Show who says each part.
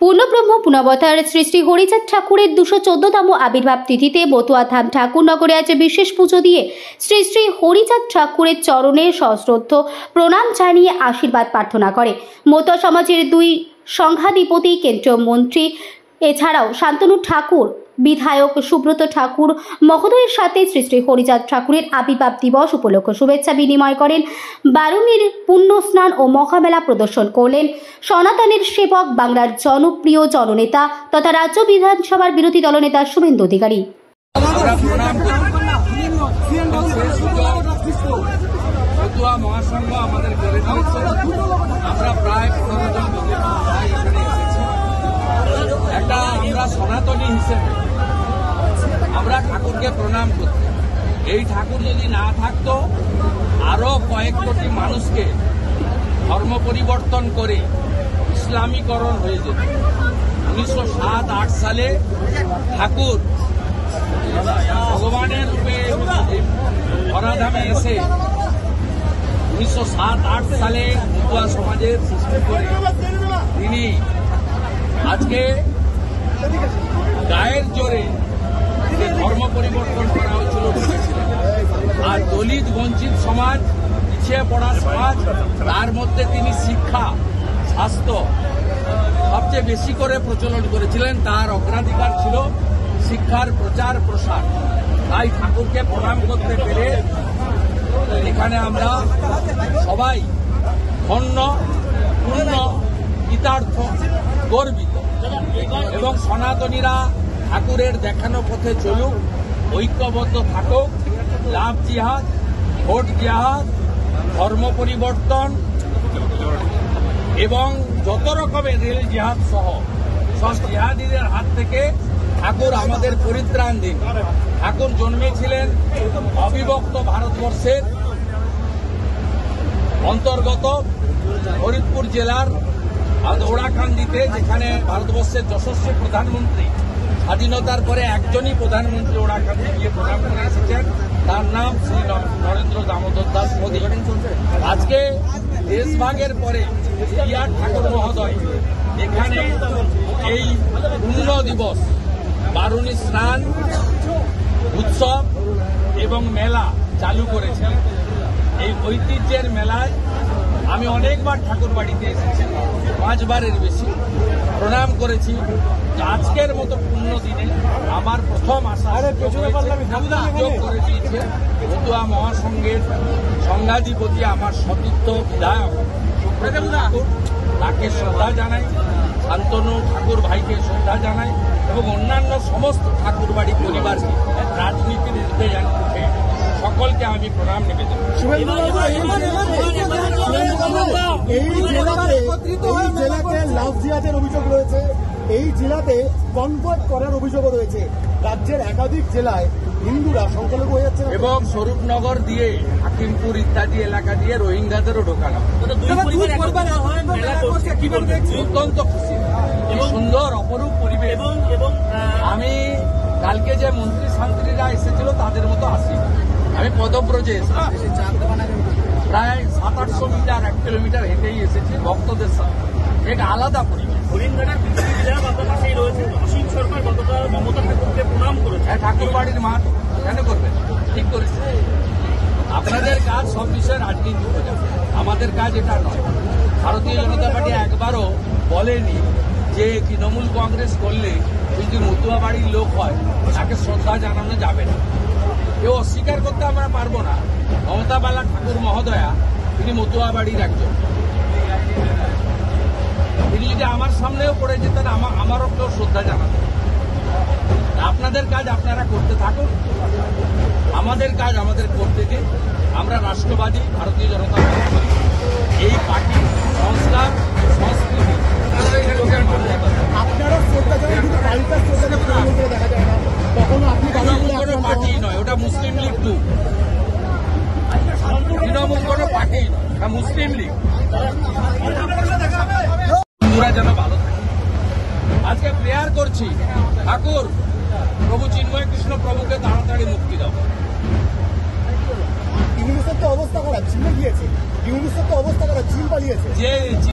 Speaker 1: পূর্ণব্রহ্ম পুনবতার শ্রী শ্রী হরিচাঁদ ঠাকুরের 214তম আবির্ভাব তিথিতে বতুয়াধাম ঠাকুরনগরে আজ বিশেষ পুজো দিয়ে শ্রী শ্রী হরিচাঁদ ঠাকুরের চরণে সশ্রদ্ধ প্রণাম জানিয়ে আশীর্বাদ প্রার্থনা করে মতুয়া সমাজের 2 সংঘাধিপতি কেন্দ্রীয় মন্ত্রী এছাড়াও শান্তনু ঠাকুর বিধায়ক সুব্রত ঠাকুর মহোদয়ের সাথে শ্রী শ্রী হরিচাঁদ ঠাকুরের আবির্ভাব দিবস উপলক্ষে শুভেচ্ছা বিনিময় করেন। বারুণীর পুণ্য স্নান ও মহামেলা প্রদর্শন করলেন সনাতনের সেবক বাংলার জনপ্রিয় জননেতা তথা রাজ্য বিধানসভার বিরোধী দলনেতা শুভেন্দু অধিকারী।
Speaker 2: মহাসংঘ আমাদের আমরা প্রায় 15 জন একটা আমরা সনাতনী হিসেবে আমরা ঠাকুরকে প্রণাম করতে, এই ঠাকুর যদি না থাকতো আরো কয়েক কোটি মানুষকে ধর্ম পরিবর্তন করে ইসলামীকরণ হয়ে যেত। 1907-8 সালে ঠাকুর ভগবানের রূপে ধরাধামে এসে 1907-8 সালে মতুয়া সমাজের সৃষ্টি করে তিনি আজকে গায়ের জোরে যে ধর্ম পরিবর্তন করা হয়েছিল ঢুকেছিলেন। আর দলিত বঞ্চিত সমাজ, পিছিয়ে পড়া সমাজ, তার মধ্যে তিনি শিক্ষা স্বাস্থ্য সবচেয়ে বেশি করে প্রচলন করেছিলেন। তার অগ্রাধিকার ছিল শিক্ষার প্রচার প্রসার। তাই ঠাকুরকে প্রণাম করতে পেরে এখানে আমরা সবাই ধন্য পূর্ণ কৃতার্থ গর্বিত এবং সনাতনীরা ঠাকুরের দেখানো পথে চলুক, ঐক্যবদ্ধ থাকুক, লাভ জিহাদ, ভোট জিহাদ, ধর্ম পরিবর্তন এবং যত রকমের রেল জিহাদ সহ সব জিহাদিদের হাত থেকে ঠাকুর আমাদের পরিত্রাণ দিন। ঠাকুর জন্মেছিলেন অবিভক্ত ভারতবর্ষের অন্তর্গত ফরিদপুর জেলার ওড়াকান্দিতে, যেখানে ভারতবর্ষের যশস্বী প্রধানমন্ত্রী, স্বাধীনতার পরে একজনই প্রধানমন্ত্রী ওড়াকান্দি গিয়ে প্রণাম করে এসেছেন, তার নাম শ্রী নরেন্দ্র দামোদর দাস মোদী। আজকে দেশভাগের পরে ঠাকুর মহোদয় এখানে এই পুণ্য দিবস বারুণী স্নান উৎসব এবং মেলা চালু করেছিলেন। এই ঐতিহ্যের মেলায় আমি অনেকবার ঠাকুর বাড়িতে এসেছি, 5 বারের বেশি প্রণাম করেছি। আজকের মতো পুণ্য দিনে আমার প্রথম আশা সুযোগ করে দিয়েছে মতুয়া মহাসংঘের সংঘাধিপতি আমার সতীর্থ বিধায়ক সুব্রত ঠাকুর, তাকে শ্রদ্ধা জানাই, শান্তনু ঠাকুর ভাইকে শ্রদ্ধা জানাই এবং অন্যান্য সমস্ত ঠাকুর বাড়ি পরিবারকে রাজনীতির উঠে উঠে সকলকে আমি প্রণাম নিবেদন করি।
Speaker 3: এই জেলাতে লাভ জিহাদের অভিযোগ রয়েছে, এই জেলাতে কনভার্ট করার অভিযোগও রয়েছে। রাজ্যের একাধিক জেলায় হিন্দুরা সংখ্যালঘু হয়ে যাচ্ছে
Speaker 2: এবং স্বরূপনগর দিয়ে হাকিমপুর ইত্যাদি এলাকা দিয়ে রোহিঙ্গাদেরও ঢোকানো। অত্যন্ত খুশি, সুন্দর অপরূপ পরিবেশ। আমি কালকে যে মন্ত্রী শান্ত্রীরা এসেছিল তাদের মতো আসি, আমি পদব্রজে এসেছি, প্রায় 700-800 মিটার 1 কিলোমিটার হেঁটেই এসেছি ভক্তদের সাথে। এক আলাদা পরিবেশ। ঠাকুর বাড়ির মাঠ কেন করবেন? ঠিক করেছে। আপনাদের কাজ সব বিষয়ে রাজনীতি বোঝা, আমাদের কাজ এটা নয়। ভারতীয় জনতা পার্টি একবারও বলেনি যে তৃণমূল কংগ্রেস করলে যদি মতুয়া বাড়ির লোক হয় তাকে শ্রদ্ধা জানানো যাবে না। কেউ অস্বীকার করতে আমরা পারবো না। মমতা বালা ঠাকুর মহোদয়া তিনি মতুয়া বাড়ির একজন। তিনি যদি আমার সামনেও পড়ে যেতেন আমারও কেউ শ্রদ্ধা জানাতেন। আপনাদের কাজ আপনারা করতে থাকুন, আমাদের কাজ আমাদের করতে দিন। আমরা রাষ্ট্রবাদী ভারতীয় জনতা পার্টি, এই পার্টি সংস্কার সংস্কৃতি
Speaker 3: আপনারা শ্রদ্ধা জানান, দেখা যায় না কখনো। আপনি
Speaker 2: কোনো পার্টি নয়, ওটা মুসলিম লীগ 2। তৃণমূল কোনো পার্টি নয়, ওটা মুসলিম লীগ। হিন্দুরা যেন ভালো থাকে। আজকে প্রেয়ার করছি, ঠাকুর প্রভু চিন্ময় কৃষ্ণ প্রভুকে তাড়াতাড়ি মুক্তি দাও।
Speaker 3: ইউনিসেফ তো অবস্থা খারাপ, চিনে গিয়েছে, ইউনিসেফ তো অবস্থা খারাপ, চিন পালিয়েছে।